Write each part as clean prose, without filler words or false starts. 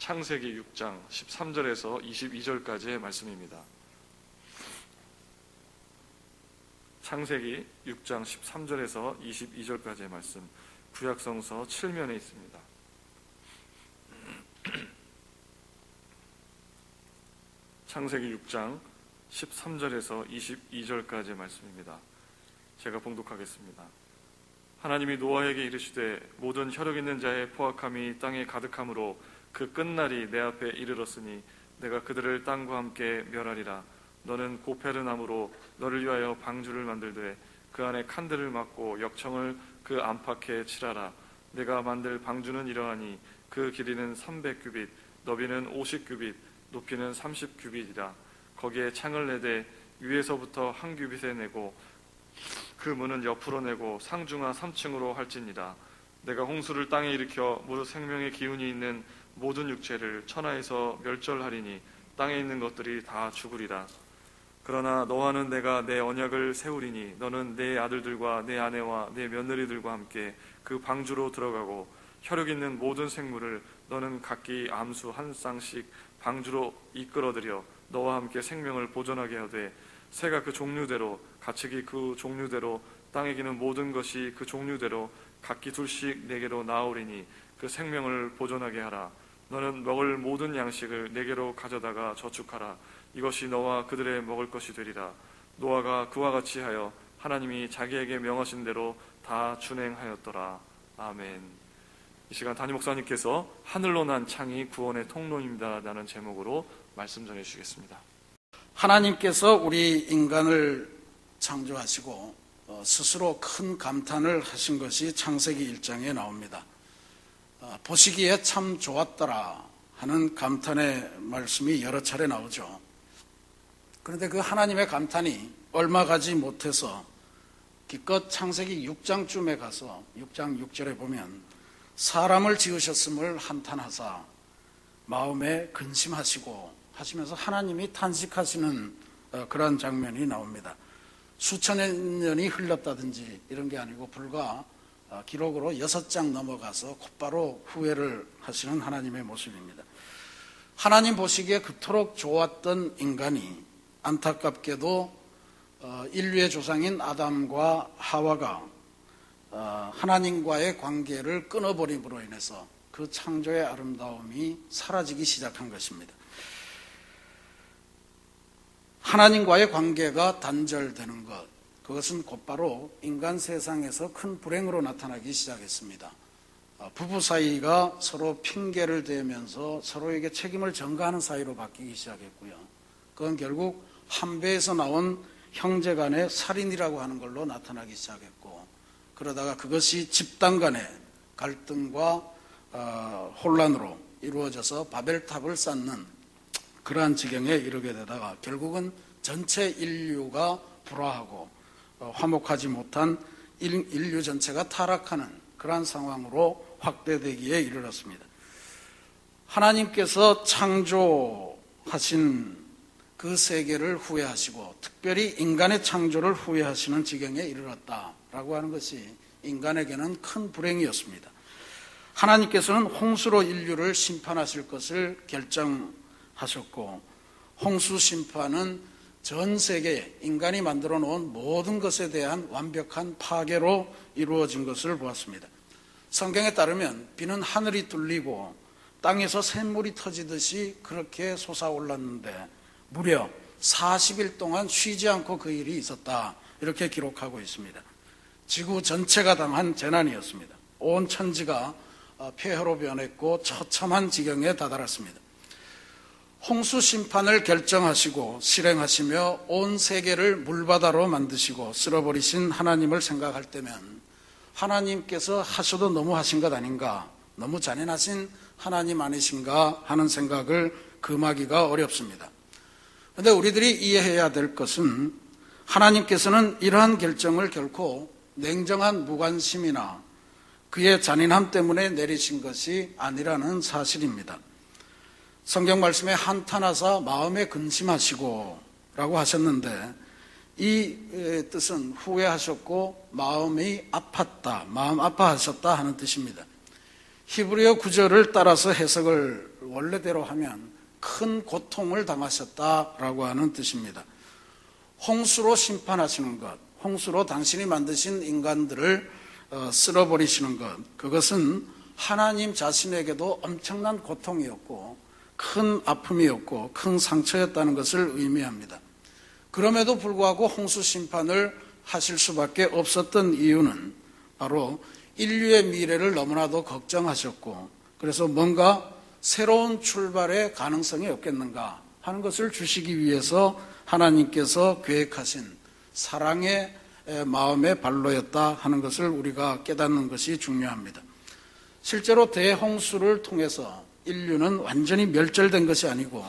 창세기 6장 13절에서 22절까지의 말씀입니다. 창세기 6장 13절에서 22절까지의 말씀, 구약성서 7면에 있습니다. 창세기 6장 13절에서 22절까지의 말씀입니다. 제가 봉독하겠습니다. 하나님이 노아에게 이르시되 모든 혈육 있는 자의 포악함이 땅에 가득함으로 그 끝날이 내 앞에 이르렀으니 내가 그들을 땅과 함께 멸하리라. 너는 고페르나무로 너를 위하여 방주를 만들되 그 안에 칸들을 막고 역청을 그 안팎에 칠하라. 내가 만들 방주는 이러하니 그 길이는 300규빗, 너비는 50규빗, 높이는 30규빗이라. 거기에 창을 내되 위에서부터 한 규빗에 내고 그 문은 옆으로 내고 상중하 3층으로 할지니라. 내가 홍수를 땅에 일으켜 무릇 생명의 기운이 있는 모든 육체를 천하에서 멸절하리니 땅에 있는 것들이 다 죽으리라. 그러나 너와는 내가 내 언약을 세우리니 너는 내 아들들과 내 아내와 내 며느리들과 함께 그 방주로 들어가고 혈육 있는 모든 생물을 너는 각기 암수 한 쌍씩 방주로 이끌어들여 너와 함께 생명을 보존하게 하되 새가 그 종류대로 가축이 그 종류대로 땅에 기는 모든 것이 그 종류대로 각기 둘씩 내게로 나오리니 그 생명을 보존하게 하라. 너는 먹을 모든 양식을 내게로 가져다가 저축하라. 이것이 너와 그들의 먹을 것이 되리라. 노아가 그와 같이 하여 하나님이 자기에게 명하신 대로 다 준행하였더라. 아멘. 이 시간 담임 목사님께서 하늘로 난 창이 구원의 통로입니다 라는 제목으로 말씀 전해 주시겠습니다. 하나님께서 우리 인간을 창조하시고 스스로 큰 감탄을 하신 것이 창세기 1장에 나옵니다. 보시기에 참 좋았더라 하는 감탄의 말씀이 여러 차례 나오죠. 그런데 그 하나님의 감탄이 얼마 가지 못해서 기껏 창세기 6장쯤에 가서 6장 6절에 보면 사람을 지으셨음을 한탄하사 마음에 근심하시고 하시면서 하나님이 탄식하시는 그런 장면이 나옵니다. 수천 년이 흘렀다든지 이런 게 아니고 불과 기록으로 6장 넘어가서 곧바로 후회를 하시는 하나님의 모습입니다. 하나님 보시기에 그토록 좋았던 인간이 안타깝게도 인류의 조상인 아담과 하와가 하나님과의 관계를 끊어버림으로 인해서 그 창조의 아름다움이 사라지기 시작한 것입니다. 하나님과의 관계가 단절되는 것, 그것은 곧바로 인간 세상에서 큰 불행으로 나타나기 시작했습니다. 부부 사이가 서로 핑계를 대면서 서로에게 책임을 전가하는 사이로 바뀌기 시작했고요. 그건 결국 한배에서 나온 형제 간의 살인이라고 하는 걸로 나타나기 시작했고, 그러다가 그것이 집단 간의 갈등과 혼란으로 이루어져서 바벨탑을 쌓는 그러한 지경에 이르게 되다가 결국은 전체 인류가 불화하고 화목하지 못한 인류 전체가 타락하는 그러한 상황으로 확대되기에 이르렀습니다. 하나님께서 창조하신 그 세계를 후회하시고 특별히 인간의 창조를 후회하시는 지경에 이르렀다라고 하는 것이 인간에게는 큰 불행이었습니다. 하나님께서는 홍수로 인류를 심판하실 것을 결정하셨고, 홍수 심판은 전 세계에 인간이 만들어 놓은 모든 것에 대한 완벽한 파괴로 이루어진 것을 보았습니다. 성경에 따르면 비는 하늘이 뚫리고 땅에서 샘물이 터지듯이 그렇게 솟아올랐는데 무려 40일 동안 쉬지 않고 그 일이 있었다, 이렇게 기록하고 있습니다. 지구 전체가 당한 재난이었습니다. 온 천지가 폐허로 변했고 처참한 지경에 다다랐습니다. 홍수 심판을 결정하시고 실행하시며 온 세계를 물바다로 만드시고 쓸어버리신 하나님을 생각할 때면 하나님께서 하셔도 너무 하신 것 아닌가, 너무 잔인하신 하나님 아니신가 하는 생각을 금하기가 어렵습니다. 그런데 우리들이 이해해야 될 것은 하나님께서는 이러한 결정을 결코 냉정한 무관심이나 그의 잔인함 때문에 내리신 것이 아니라는 사실입니다. 성경 말씀에 한탄하사 마음에 근심하시고 라고 하셨는데, 이 뜻은 후회하셨고 마음이 아팠다, 마음 아파하셨다 하는 뜻입니다. 히브리어 구절을 따라서 해석을 원래대로 하면 큰 고통을 당하셨다라고 하는 뜻입니다. 홍수로 심판하시는 것, 홍수로 당신이 만드신 인간들을 쓸어버리시는 것, 그것은 하나님 자신에게도 엄청난 고통이었고 큰 아픔이었고 큰 상처였다는 것을 의미합니다. 그럼에도 불구하고 홍수 심판을 하실 수밖에 없었던 이유는 바로 인류의 미래를 너무나도 걱정하셨고, 그래서 뭔가 새로운 출발의 가능성이 없겠는가 하는 것을 주시기 위해서 하나님께서 계획하신 사랑의 마음의 발로였다 하는 것을 우리가 깨닫는 것이 중요합니다. 실제로 대홍수를 통해서 인류는 완전히 멸절된 것이 아니고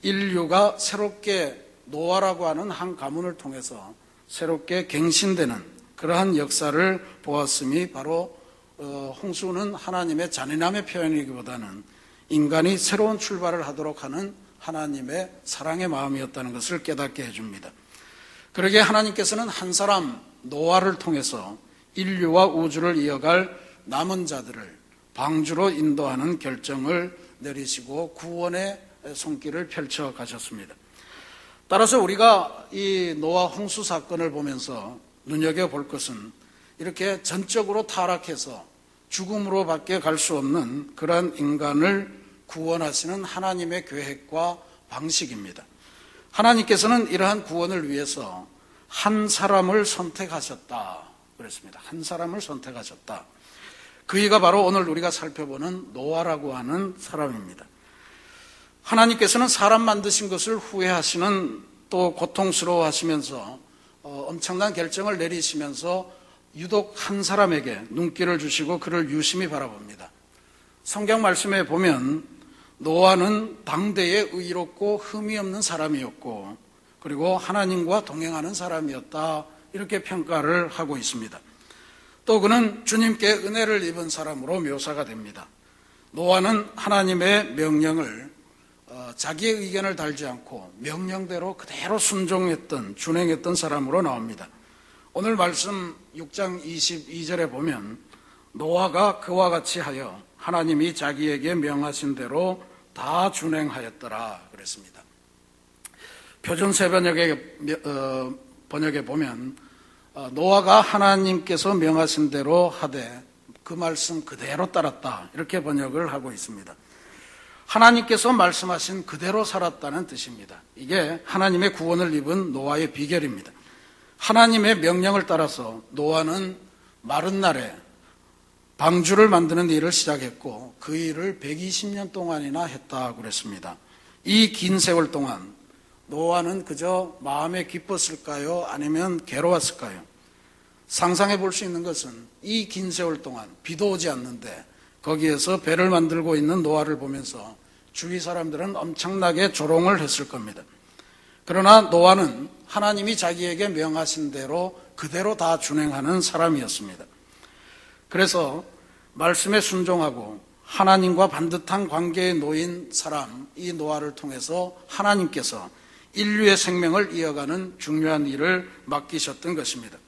인류가 새롭게 노아라고 하는 한 가문을 통해서 새롭게 갱신되는 그러한 역사를 보았음이 바로 홍수는 하나님의 잔인함의 표현이기보다는 인간이 새로운 출발을 하도록 하는 하나님의 사랑의 마음이었다는 것을 깨닫게 해줍니다. 그러기에 하나님께서는 한 사람 노아를 통해서 인류와 우주를 이어갈 남은 자들을 방주로 인도하는 결정을 내리시고 구원의 손길을 펼쳐 가셨습니다. 따라서 우리가 이 노아 홍수 사건을 보면서 눈여겨볼 것은 이렇게 전적으로 타락해서 죽음으로 밖에 갈 수 없는 그러한 인간을 구원하시는 하나님의 계획과 방식입니다. 하나님께서는 이러한 구원을 위해서 한 사람을 선택하셨다 그랬습니다. 한 사람을 선택하셨다. 그이가 바로 오늘 우리가 살펴보는 노아라고 하는 사람입니다. 하나님께서는 사람 만드신 것을 후회하시는, 또 고통스러워하시면서 엄청난 결정을 내리시면서 유독 한 사람에게 눈길을 주시고 그를 유심히 바라봅니다. 성경 말씀에 보면 노아는 당대에 의롭고 흠이 없는 사람이었고 그리고 하나님과 동행하는 사람이었다, 이렇게 평가를 하고 있습니다. 또 그는 주님께 은혜를 입은 사람으로 묘사가 됩니다. 노아는 하나님의 명령을 자기의 의견을 달지 않고 명령대로 그대로 순종했던, 준행했던 사람으로 나옵니다. 오늘 말씀 6장 22절에 보면 노아가 그와 같이 하여 하나님이 자기에게 명하신 대로 다 준행하였더라 그랬습니다. 표준세 번역에 보면 노아가 하나님께서 명하신 대로 하되 그 말씀 그대로 따랐다, 이렇게 번역을 하고 있습니다. 하나님께서 말씀하신 그대로 살았다는 뜻입니다. 이게 하나님의 구원을 입은 노아의 비결입니다. 하나님의 명령을 따라서 노아는 마른 날에 방주를 만드는 일을 시작했고 그 일을 120년 동안이나 했다고 그랬습니다. 이 긴 세월 동안 노아는 그저 마음에 기뻤을까요? 아니면 괴로웠을까요? 상상해 볼 수 있는 것은 이 긴 세월 동안 비도 오지 않는데 거기에서 배를 만들고 있는 노아를 보면서 주위 사람들은 엄청나게 조롱을 했을 겁니다. 그러나 노아는 하나님이 자기에게 명하신 대로 그대로 다 준행하는 사람이었습니다. 그래서 말씀에 순종하고 하나님과 반듯한 관계에 놓인 사람, 이 노아를 통해서 하나님께서 인류의 생명을 이어가는 중요한 일을 맡기셨던 것입니다.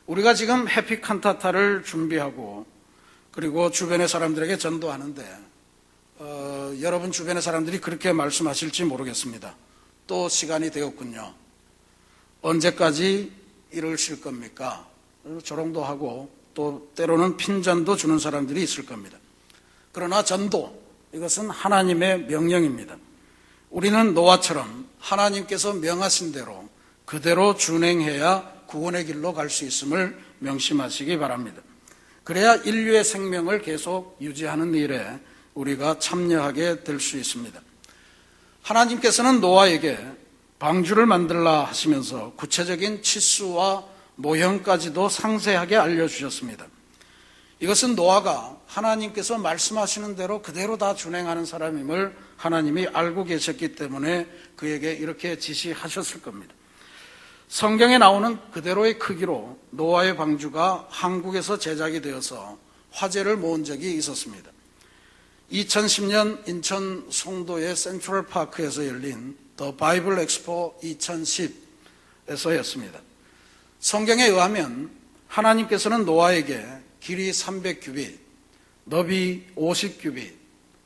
우리가 지금 해피 칸타타를 준비하고 그리고 주변의 사람들에게 전도하는데 여러분 주변의 사람들이 그렇게 말씀하실지 모르겠습니다. 또 시간이 되었군요. 언제까지 이러실 겁니까? 조롱도 하고 또 때로는 핀잔도 주는 사람들이 있을 겁니다. 그러나 전도, 이것은 하나님의 명령입니다. 우리는 노아처럼 하나님께서 명하신 대로 그대로 준행해야 구원의 길로 갈 수 있음을 명심하시기 바랍니다. 그래야 인류의 생명을 계속 유지하는 일에 우리가 참여하게 될 수 있습니다. 하나님께서는 노아에게 방주를 만들라 하시면서 구체적인 치수와 모형까지도 상세하게 알려주셨습니다. 이것은 노아가 하나님께서 말씀하시는 대로 그대로 다 준행하는 사람임을 하나님이 알고 계셨기 때문에 그에게 이렇게 지시하셨을 겁니다. 성경에 나오는 그대로의 크기로 노아의 방주가 한국에서 제작이 되어서 화제를 모은 적이 있었습니다. 2010년 인천 송도의 센트럴파크에서 열린 더 바이블 엑스포 2010에서였습니다. 성경에 의하면 하나님께서는 노아에게 길이 300규빗, 너비 50규빗,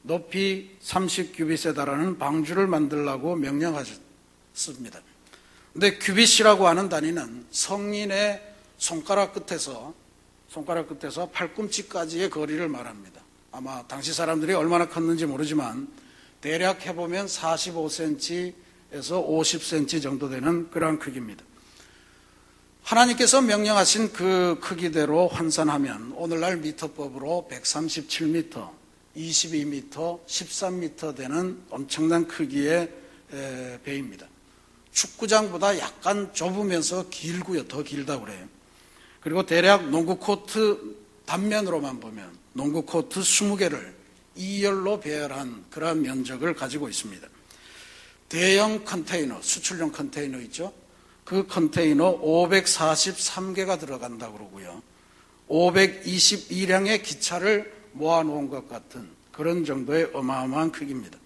높이 30규빗에 달하는 방주를 만들라고 명령하셨습니다. 근데 규빗이라고 하는 단위는 성인의 손가락 끝에서 팔꿈치까지의 거리를 말합니다. 아마 당시 사람들이 얼마나 컸는지 모르지만 대략 해보면 45cm에서 50cm 정도 되는 그러한 크기입니다. 하나님께서 명령하신 그 크기대로 환산하면 오늘날 미터법으로 137m, 22m, 13m 되는 엄청난 크기의 배입니다. 축구장보다 약간 좁으면서 길고요. 더 길다고 그래요. 그리고 대략 농구 코트 단면으로만 보면 농구 코트 20개를 2열로 배열한 그러한 면적을 가지고 있습니다. 대형 컨테이너, 수출용 컨테이너 있죠? 그 컨테이너 543개가 들어간다고 그러고요. 522량의 기차를 모아놓은 것 같은 그런 정도의 어마어마한 크기입니다.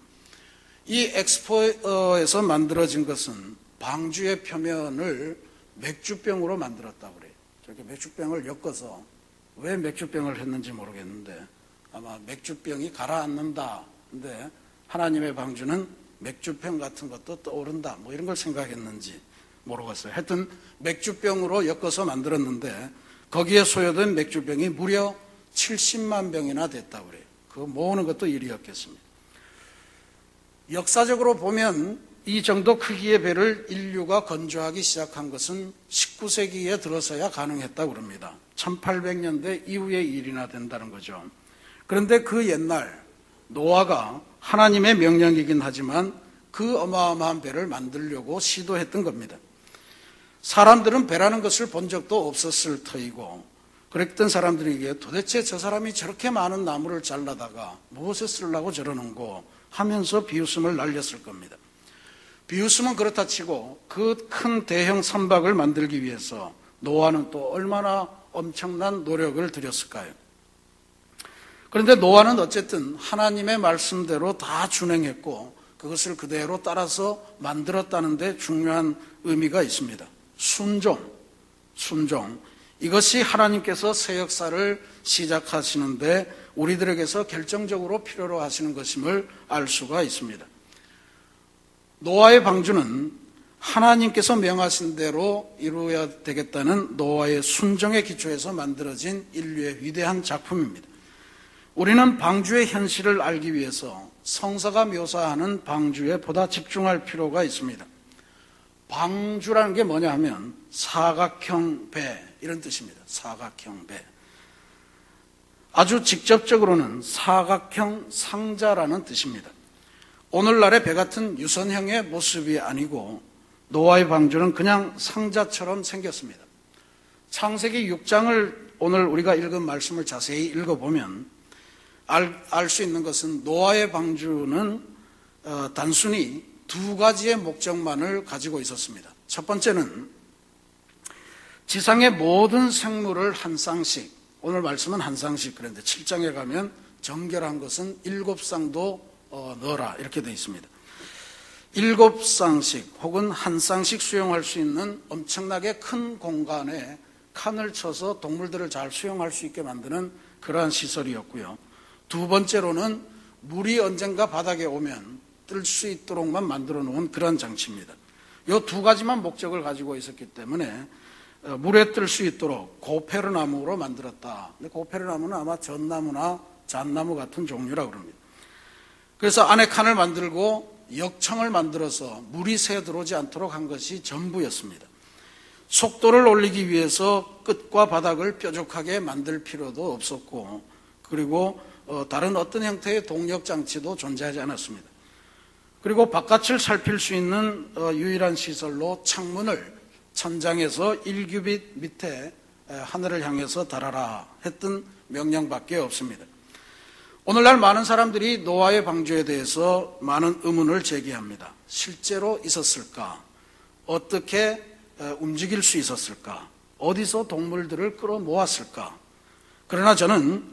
이 엑스포에서 만들어진 것은 방주의 표면을 맥주병으로 만들었다고 그래요. 저렇게 맥주병을 엮어서 왜 맥주병을 했는지 모르겠는데 아마 맥주병이 가라앉는다. 근데 하나님의 방주는 맥주병 같은 것도 떠오른다. 뭐 이런 걸 생각했는지 모르겠어요. 하여튼 맥주병으로 엮어서 만들었는데 거기에 소요된 맥주병이 무려 70만 병이나 됐다고 그래요. 그거 모으는 것도 일이었겠습니다. 역사적으로 보면 이 정도 크기의 배를 인류가 건조하기 시작한 것은 19세기에 들어서야 가능했다고 그럽니다. 1800년대 이후의 일이나 된다는 거죠. 그런데 그 옛날 노아가 하나님의 명령이긴 하지만 그 어마어마한 배를 만들려고 시도했던 겁니다. 사람들은 배라는 것을 본 적도 없었을 터이고 그랬던 사람들에게 도대체 저 사람이 저렇게 많은 나무를 잘라다가 무엇에 쓰려고 저러는고 하면서 비웃음을 날렸을 겁니다. 비웃음은 그렇다 치고 그 큰 대형 선박을 만들기 위해서 노아는 또 얼마나 엄청난 노력을 들였을까요? 그런데 노아는 어쨌든 하나님의 말씀대로 다 준행했고 그것을 그대로 따라서 만들었다는 데 중요한 의미가 있습니다. 순종. 이것이 하나님께서 새 역사를 시작하시는데 우리들에게서 결정적으로 필요로 하시는 것임을 알 수가 있습니다. 노아의 방주는 하나님께서 명하신 대로 이루어야 되겠다는 노아의 순종의 기초에서 만들어진 인류의 위대한 작품입니다. 우리는 방주의 현실을 알기 위해서 성서가 묘사하는 방주에 보다 집중할 필요가 있습니다. 방주라는 게 뭐냐 하면 사각형 배 이런 뜻입니다. 사각형 배. 아주 직접적으로는 사각형 상자라는 뜻입니다. 오늘날의 배 같은 유선형의 모습이 아니고 노아의 방주는 그냥 상자처럼 생겼습니다. 창세기 6장을 오늘 우리가 읽은 말씀을 자세히 읽어보면 알 수 있는 것은 노아의 방주는 단순히 두 가지의 목적만을 가지고 있었습니다. 첫 번째는 지상의 모든 생물을 한 쌍씩, 오늘 말씀은 한 쌍씩 그랬는데 7장에 가면 정결한 것은 7쌍도 넣어라 이렇게 되어 있습니다. 7쌍씩 혹은 한 쌍씩 수용할 수 있는 엄청나게 큰 공간에 칸을 쳐서 동물들을 잘 수용할 수 있게 만드는 그러한 시설이었고요. 두 번째로는 물이 언젠가 바닥에 오면 뜰 수 있도록만 만들어 놓은 그런 장치입니다. 이 두 가지만 목적을 가지고 있었기 때문에 물에 뜰 수 있도록 고페르나무로 만들었다. 근데 고페르나무는 아마 전나무나 잣나무 같은 종류라고 그럽니다. 그래서 안에 칸을 만들고 역청을 만들어서 물이 새 들어오지 않도록 한 것이 전부였습니다. 속도를 올리기 위해서 끝과 바닥을 뾰족하게 만들 필요도 없었고 그리고 다른 어떤 형태의 동력 장치도 존재하지 않았습니다. 그리고 바깥을 살필 수 있는 유일한 시설로 창문을 천장에서 1규빗 밑에 하늘을 향해서 달아라 했던 명령밖에 없습니다. 오늘날 많은 사람들이 노아의 방주에 대해서 많은 의문을 제기합니다. 실제로 있었을까? 어떻게 움직일 수 있었을까? 어디서 동물들을 끌어모았을까? 그러나 저는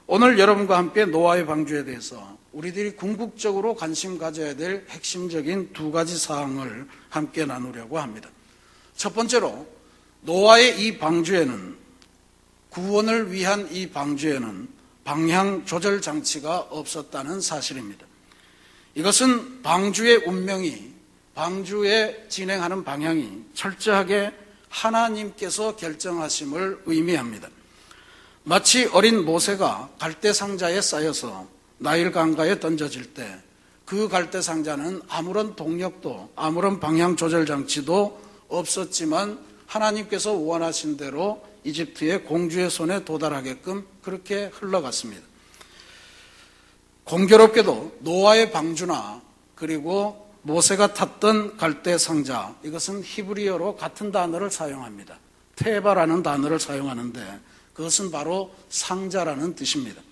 오늘 여러분과 함께 노아의 방주에 대해서 우리들이 궁극적으로 관심 가져야 될 핵심적인 두 가지 사항을 함께 나누려고 합니다. 첫 번째로 노아의 이 방주에는, 구원을 위한 이 방주에는 방향 조절 장치가 없었다는 사실입니다. 이것은 방주의 운명이, 방주에 진행하는 방향이 철저하게 하나님께서 결정하심을 의미합니다. 마치 어린 모세가 갈대 상자에 쌓여서 나일 강가에 던져질 때 그 갈대 상자는 아무런 동력도 아무런 방향 조절 장치도 없었지만 하나님께서 원하신 대로 이집트의 공주의 손에 도달하게끔 그렇게 흘러갔습니다. 공교롭게도 노아의 방주나 그리고 모세가 탔던 갈대 상자, 이것은 히브리어로 같은 단어를 사용합니다. 테바라는 단어를 사용하는데 그것은 바로 상자라는 뜻입니다.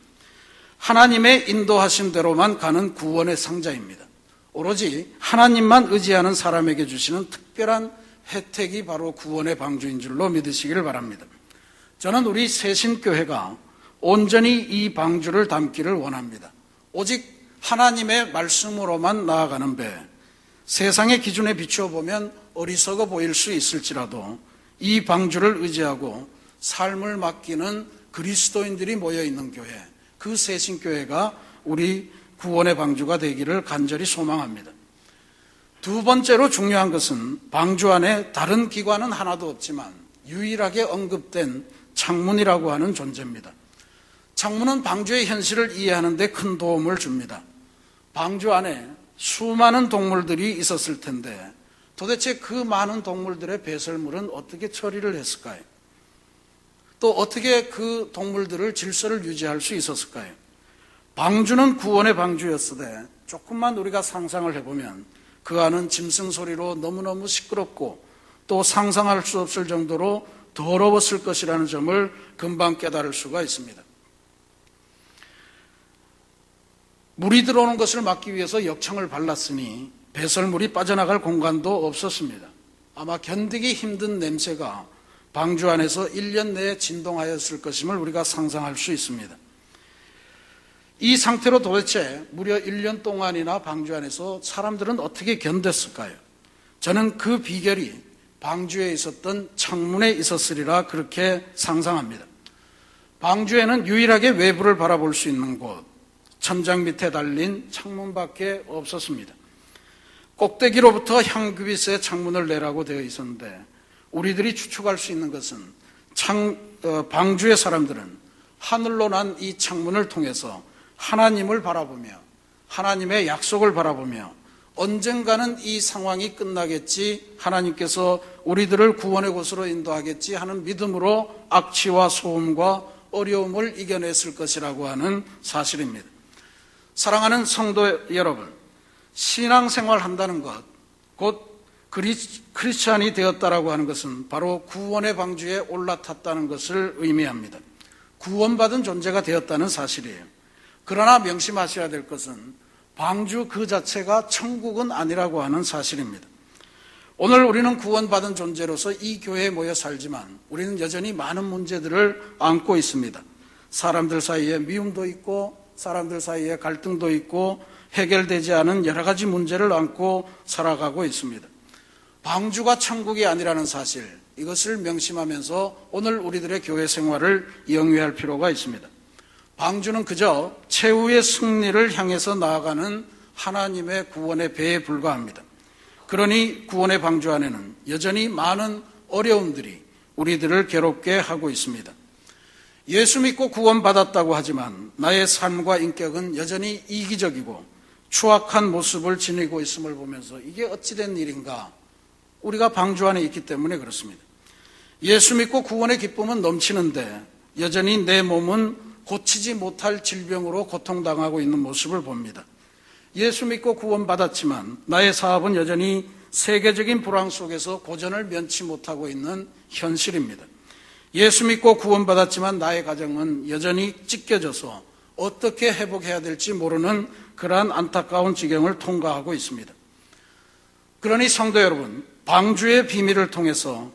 하나님의 인도하신 대로만 가는 구원의 상자입니다. 오로지 하나님만 의지하는 사람에게 주시는 특별한 혜택이 바로 구원의 방주인 줄로 믿으시기를 바랍니다. 저는 우리 새신교회가 온전히 이 방주를 담기를 원합니다. 오직 하나님의 말씀으로만 나아가는 배, 세상의 기준에 비추어 보면 어리석어 보일 수 있을지라도 이 방주를 의지하고 삶을 맡기는 그리스도인들이 모여있는 교회, 그 새신교회가 우리 구원의 방주가 되기를 간절히 소망합니다. 두 번째로 중요한 것은 방주 안에 다른 기관은 하나도 없지만 유일하게 언급된 창문이라고 하는 존재입니다. 창문은 방주의 현실을 이해하는 데 큰 도움을 줍니다. 방주 안에 수많은 동물들이 있었을 텐데 도대체 그 많은 동물들의 배설물은 어떻게 처리를 했을까요? 또 어떻게 그 동물들을 질서를 유지할 수 있었을까요? 방주는 구원의 방주였으되 조금만 우리가 상상을 해보면 그 안은 짐승 소리로 너무너무 시끄럽고 또 상상할 수 없을 정도로 더러웠을 것이라는 점을 금방 깨달을 수가 있습니다. 물이 들어오는 것을 막기 위해서 역청을 발랐으니 배설물이 빠져나갈 공간도 없었습니다. 아마 견디기 힘든 냄새가 방주 안에서 1년 내에 진동하였을 것임을 우리가 상상할 수 있습니다. 이 상태로 도대체 무려 1년 동안이나 방주 안에서 사람들은 어떻게 견뎠을까요? 저는 그 비결이 방주에 있었던 창문에 있었으리라 그렇게 상상합니다. 방주에는 유일하게 외부를 바라볼 수 있는 곳, 천장 밑에 달린 창문밖에 없었습니다. 꼭대기로부터 향기빛의 창문을 내라고 되어 있었는데 우리들이 추측할 수 있는 것은 방주의 사람들은 하늘로 난 이 창문을 통해서 하나님을 바라보며 하나님의 약속을 바라보며 언젠가는 이 상황이 끝나겠지, 하나님께서 우리들을 구원의 곳으로 인도하겠지 하는 믿음으로 악취와 소음과 어려움을 이겨냈을 것이라고 하는 사실입니다. 사랑하는 성도 여러분, 신앙생활 한다는 것, 곧 크리스찬이 되었다라고 하는 것은 바로 구원의 방주에 올라탔다는 것을 의미합니다. 구원받은 존재가 되었다는 사실이에요. 그러나 명심하셔야 될 것은 방주 그 자체가 천국은 아니라고 하는 사실입니다. 오늘 우리는 구원받은 존재로서 이 교회에 모여 살지만 우리는 여전히 많은 문제들을 안고 있습니다. 사람들 사이에 미움도 있고 사람들 사이에 갈등도 있고 해결되지 않은 여러 가지 문제를 안고 살아가고 있습니다. 방주가 천국이 아니라는 사실, 이것을 명심하면서 오늘 우리들의 교회 생활을 영위할 필요가 있습니다. 방주는 그저 최후의 승리를 향해서 나아가는 하나님의 구원의 배에 불과합니다. 그러니 구원의 방주 안에는 여전히 많은 어려움들이 우리들을 괴롭게 하고 있습니다. 예수 믿고 구원받았다고 하지만 나의 삶과 인격은 여전히 이기적이고 추악한 모습을 지니고 있음을 보면서 이게 어찌된 일인가? 우리가 방주 안에 있기 때문에 그렇습니다. 예수 믿고 구원의 기쁨은 넘치는데 여전히 내 몸은 고치지 못할 질병으로 고통당하고 있는 모습을 봅니다. 예수 믿고 구원받았지만 나의 사업은 여전히 세계적인 불황 속에서 고전을 면치 못하고 있는 현실입니다. 예수 믿고 구원받았지만 나의 가정은 여전히 찢겨져서 어떻게 회복해야 될지 모르는 그러한 안타까운 지경을 통과하고 있습니다. 그러니 성도 여러분, 방주의 비밀을 통해서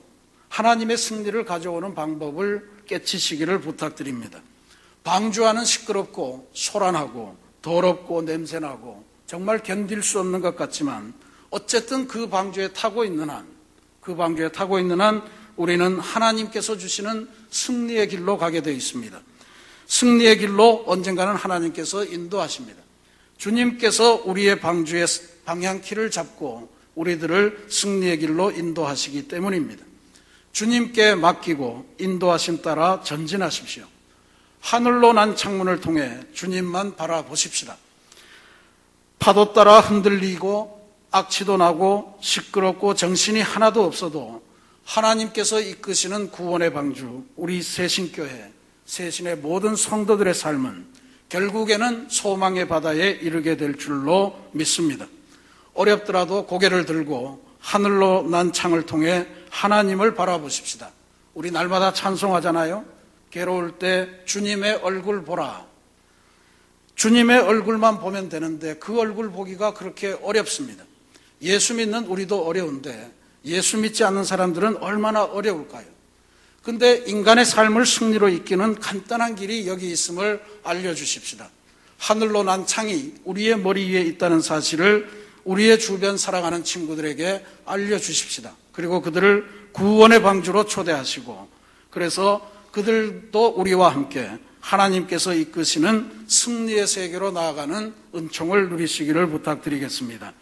하나님의 승리를 가져오는 방법을 깨치시기를 부탁드립니다. 방주 안은 시끄럽고 소란하고 더럽고 냄새나고 정말 견딜 수 없는 것 같지만 어쨌든 그 방주에 타고 있는 한 우리는 하나님께서 주시는 승리의 길로 가게 되어 있습니다. 승리의 길로 언젠가는 하나님께서 인도하십니다. 주님께서 우리의 방주의 방향키를 잡고 우리들을 승리의 길로 인도하시기 때문입니다. 주님께 맡기고 인도하심 따라 전진하십시오. 하늘로 난 창문을 통해 주님만 바라보십시다. 파도 따라 흔들리고 악취도 나고 시끄럽고 정신이 하나도 없어도 하나님께서 이끄시는 구원의 방주, 우리 새신교회, 새신의 모든 성도들의 삶은 결국에는 소망의 바다에 이르게 될 줄로 믿습니다. 어렵더라도 고개를 들고 하늘로 난 창을 통해 하나님을 바라보십시다. 우리 날마다 찬송하잖아요. 괴로울 때 주님의 얼굴 보라. 주님의 얼굴만 보면 되는데 그 얼굴 보기가 그렇게 어렵습니다. 예수 믿는 우리도 어려운데 예수 믿지 않는 사람들은 얼마나 어려울까요? 근데 인간의 삶을 승리로 이끄는 간단한 길이 여기 있음을 알려주십시다. 하늘로 난 창이 우리의 머리 위에 있다는 사실을 우리의 주변 살아가는 친구들에게 알려주십시다. 그리고 그들을 구원의 방주로 초대하시고 그래서 그들도 우리와 함께 하나님께서 이끄시는 승리의 세계로 나아가는 은총을 누리시기를 부탁드리겠습니다.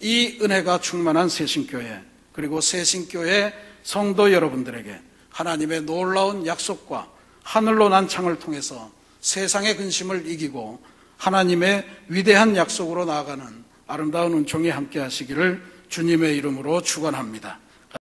이 은혜가 충만한 새신교회 그리고 새신교회 성도 여러분들에게 하나님의 놀라운 약속과 하늘로 난 창을 통해서 세상의 근심을 이기고 하나님의 위대한 약속으로 나아가는 아름다운 은총이 함께 하시기를 주님의 이름으로 축원합니다.